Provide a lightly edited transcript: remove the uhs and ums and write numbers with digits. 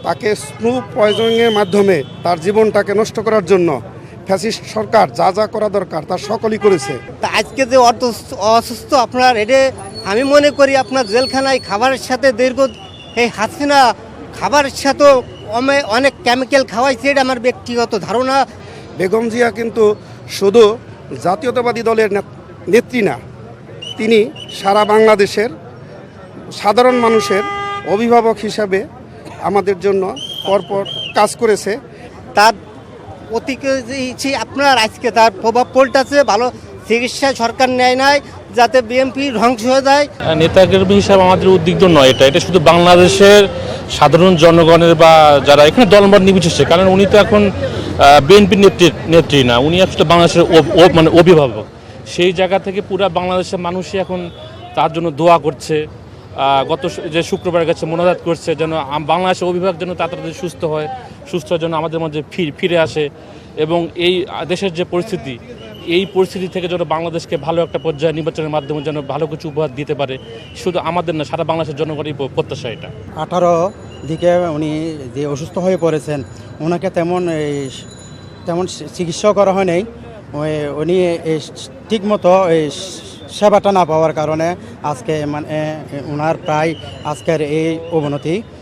তাকে স্নু পয়জনিংয়ের মাধ্যমে তার জীবনটাকে নষ্ট করার জন্য ফ্যাসিস্ট সরকার যা যা করা দরকার তার সকলই করেছে। তা আজকে যে অসুস্থ আপনার এটা আমি মনে করি আপনার জেলখানায় খাবারের সাথে এই হাসিনা খাবারের সাথেও অনেক কেমিক্যাল খাওয়াইছে, এটা আমার ব্যক্তিগত ধারণা। বেগম জিয়া কিন্তু শুধু জাতীয়তাবাদী দলের নেত্রী না, তিনি সারা বাংলাদেশের সাধারণ মানুষের অভিভাবক হিসাবে আমাদের জন্য পরপর কাজ করেছে। তার প্রতিক্রিয়া আপনার আজকে তার প্রভাব পড়তেছে, ভালো চিকিৎসা সরকার নেয় নাই যাতে বিএনপি ধ্বংস হয়ে যায়। নেতাকর্মী হিসাবে আমাদের উদ্বিগ্ন নয়, এটা শুধু বাংলাদেশের সাধারণ জনগণের বা যারা এখানে দলমত নির্বিশেষে, কারণ উনি তো এখন বিএনপির নেত্রী না, উনি আসলে বাংলাদেশের মানে অভিভাবক। সেই জায়গা থেকে পুরো বাংলাদেশের মানুষই এখন তার জন্য দোয়া করছে, গত যে শুক্রবার কাছে মোনাজাত করছে যেন বাংলাদেশের অভিভাবক যেন তাড়াতাড়ি সুস্থ হয়, সুস্থ যেন আমাদের মধ্যে ফিরে আসে, এবং এই দেশের যে পরিস্থিতি, এই পরিস্থিতি থেকে যেন বাংলাদেশকে ভালো একটা পর্যায়ে নির্বাচনের মাধ্যমে যেন ভালো কিছু উপহার দিতে পারে, শুধু আমাদের না সারা বাংলাদেশের জনগণের প্রত্যাশা এটা। 18 দিকে উনি যে অসুস্থ হয়ে পড়েছেন, ওনাকে তেমন চিকিৎসাও করা হয় নাই। উনি ঠিকমতো সেবাটা না পাওয়ার কারণে আজকে মানে ওনার প্রায় আজকের এই অবনতি।